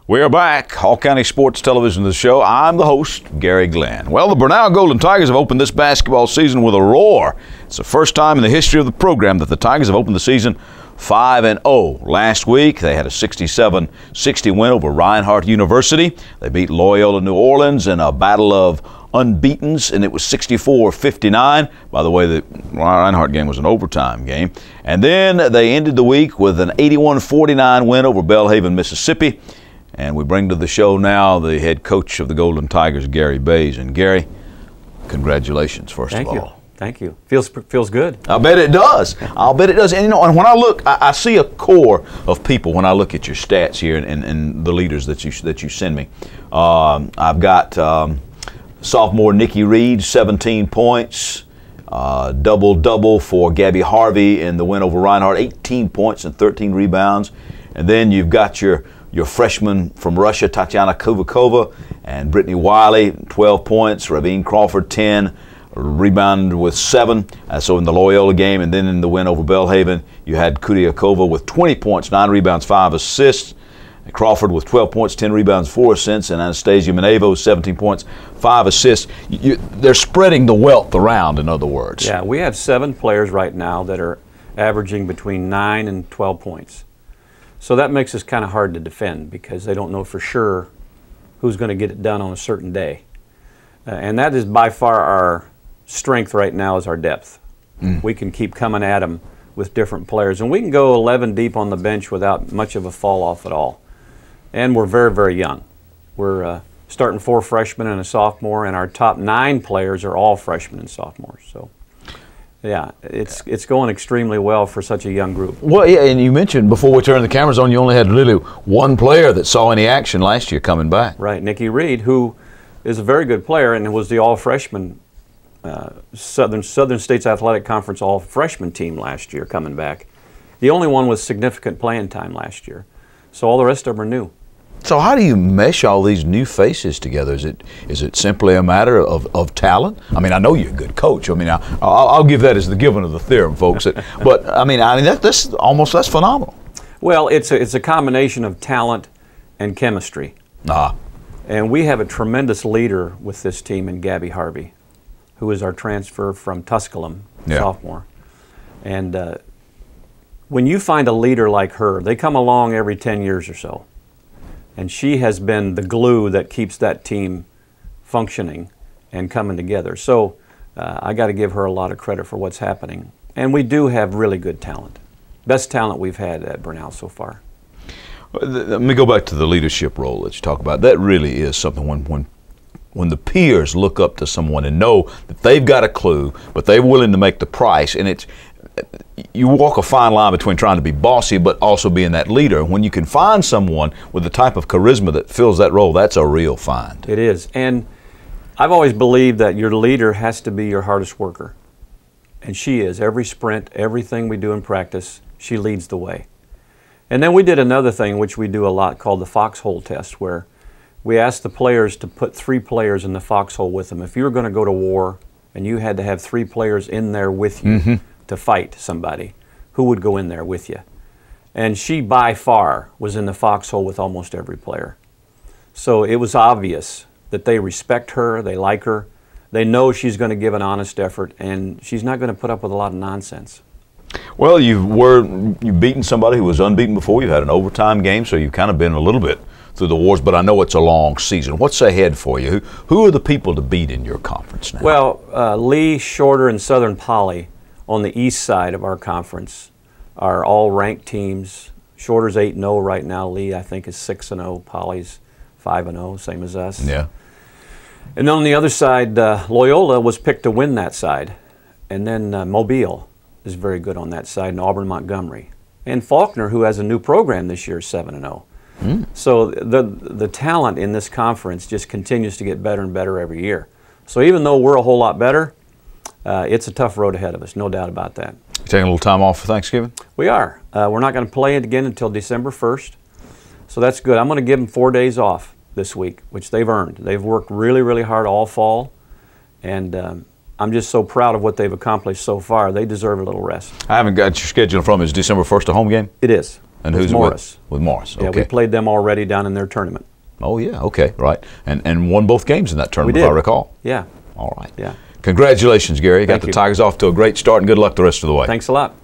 We are back. All County Sports Television, the show. I'm the host, Garry Glenn. Well, the Brenau Golden Tigers have opened this basketball season with a roar. It's the first time in the history of the program that the Tigers have opened the season 5-0. Last week, they had a 67-60 win over Reinhardt University. They beat Loyola New Orleans in a battle of unbeatens, and it was 64-59. By the way, the Reinhardt game was an overtime game. And then they ended the week with an 81-49 win over Belhaven, Mississippi. And we bring to the show now the head coach of the Golden Tigers, Garry Bays. And Garry, congratulations, first of all. Thank you. Feels good. I bet it does. I'll bet it does. And, you know, and when I look, I see a core of people when I look at your stats here and the leaders that you send me. I've got sophomore Nikki Reed, 17 points. Double-double for Gabby Harvey in the win over Reinhardt, 18 points and 13 rebounds. And then you've got your freshman from Russia, Tatiana Kovakova, and Brittany Wiley, 12 points. Ravine Crawford, 10. Rebounded with 7. So in the Loyola game, and then in the win over Belhaven, you had Kudiakova with 20 points, 9 rebounds, 5 assists. And Crawford with 12 points, 10 rebounds, 4 assists, and Anastasia Minevo, 17 points, 5 assists. They're spreading the wealth around, in other words. Yeah, we have 7 players right now that are averaging between 9 and 12 points. So that makes us kind of hard to defend because they don't know for sure who's going to get it done on a certain day. And that is by far our strength right now, is our depth. We can keep coming at them with different players. And we can go 11 deep on the bench without much of a fall off at all. And we're very, very young. We're starting 4 freshmen and a sophomore, and our top 9 players are all freshmen and sophomores. So, yeah, it's going extremely well for such a young group. Well, yeah, and you mentioned before we turned the cameras on, you only had really one player that saw any action last year coming back. Right, Nikki Reed, who is a very good player and was the all-freshman Southern States Athletic Conference all-freshman team last year coming back. The only one with significant playing time last year. So all the rest of them are new. So how do you mesh all these new faces together? Is it simply a matter of talent? I mean, I know you're a good coach. I mean, I'll give that as the given of the theorem, folks. But I mean that's phenomenal. Well, it's a combination of talent and chemistry. And we have a tremendous leader with this team in Gabby Harvey, who is our transfer from Tusculum, sophomore. And when you find a leader like her, they come along every 10 years or so. And she has been the glue that keeps that team functioning and coming together. So I got to give her a lot of credit for what's happening. And we do have really good talent. Best talent we've had at Brenau so far. Let me go back to the leadership role that you talk about. That really is something when the peers look up to someone and know that they've got a clue, but they're willing to make the price. And you walk a fine line between trying to be bossy but also being that leader. When you can find someone with the type of charisma that fills that role, that's a real find. It is. And I've always believed that your leader has to be your hardest worker. And she is. Every sprint, everything we do in practice, she leads the way. And then we did another thing, which we do a lot, called the foxhole test, where we asked the players to put 3 players in the foxhole with them. If you were going to go to war and you had to have 3 players in there with you to fight somebody, who would go in there with you? And she, by far, was in the foxhole with almost every player. So it was obvious that they respect her, they like her, they know she's going to give an honest effort, and she's not going to put up with a lot of nonsense. Well, you've beaten somebody who was unbeaten before. You've had an overtime game, so you've kind of been a little bit through the wars, but I know it's a long season. What's ahead for you? Who are the people to beat in your conference now? Well, Lee, Shorter, and Southern Poly on the east side of our conference are all ranked teams. Shorter's 8-0 right now. Lee, I think, is 6-0. Poly's 5-0, same as us. Yeah. And then on the other side, Loyola was picked to win that side. And then Mobile is very good on that side, and Auburn Montgomery. And Faulkner, who has a new program this year, is 7-0. So the talent in this conference just continues to get better and better every year. So even though we're a whole lot better, it's a tough road ahead of us, no doubt about that. You taking a little time off for Thanksgiving? We are. We're not going to play it again until December 1st. So that's good. I'm going to give them 4 days off this week, which they've earned. They've worked really, really hard all fall. And I'm just so proud of what they've accomplished so far. They deserve a little rest. I haven't got your schedule from. Is December 1st a home game? It is. And who's Morris. With Morris. Okay. Yeah, we played them already down in their tournament. Oh, yeah. Okay. Right. And won both games in that tournament, We did. if I recall. Yeah. All right. Yeah. Congratulations, Gary. Got the Tigers off to a great start, and good luck the rest of the way. Thanks a lot.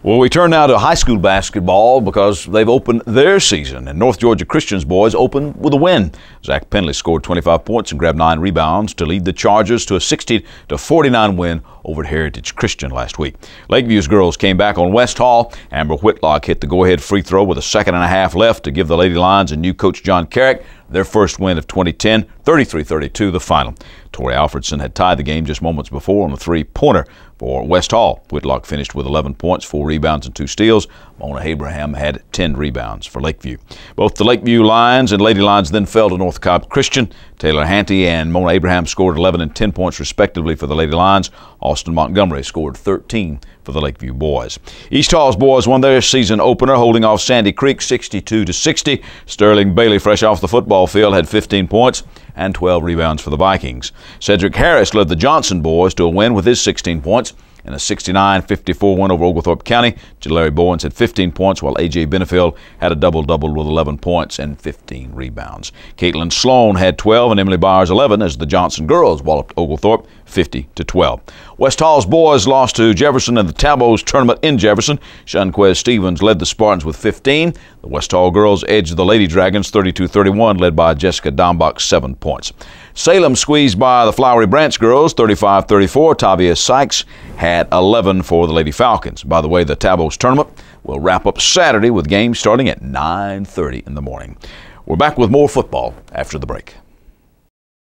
Well, we turn now to high school basketball because they've opened their season, and North Georgia Christian's boys opened with a win. Zach Penley scored 25 points and grabbed 9 rebounds to lead the Chargers to a 60-49 win over at Heritage Christian last week. Lakeview's girls came back on West Hall. Amber Whitlock hit the go-ahead free throw with a second and a half left to give the Lady Lions and new coach John Carrick their first win of 2010, 33-32 the final. Tori Alfredson had tied the game just moments before on a three-pointer for West Hall. Whitlock finished with 11 points, 4 rebounds, and 2 steals. Mona Abraham had 10 rebounds for Lakeview. Both the Lakeview Lions and Lady Lions then fell to North Cobb Christian. Taylor Hanty and Mona Abraham scored 11 and 10 points respectively for the Lady Lions. Austin Montgomery scored 13 for the Lakeview boys. East Hall's boys won their season opener, holding off Sandy Creek 62-60. Sterling Bailey, fresh off the football field, had 15 points and 12 rebounds for the Vikings. Cedric Harris led the Johnson boys to a win with his 16 points. In a 69-54 win over Oglethorpe County, Larry Bowens had 15 points, while A.J. Benefield had a double-double with 11 points and 15 rebounds. Caitlin Sloan had 12 and Emily Byers 11 as the Johnson girls walloped Oglethorpe 50-12. West Hall's boys lost to Jefferson in the Tabos tournament in Jefferson. Shunquez Stevens led the Spartans with 15. The West Hall girls edged the Lady Dragons 32-31, led by Jessica Dombach 7 points. Salem squeezed by the Flowery Branch girls 35-34. Tavia Sykes had 11 for the Lady Falcons. By the way, the Tabos tournament will wrap up Saturday with games starting at 9:30 in the morning. We're back with more football after the break.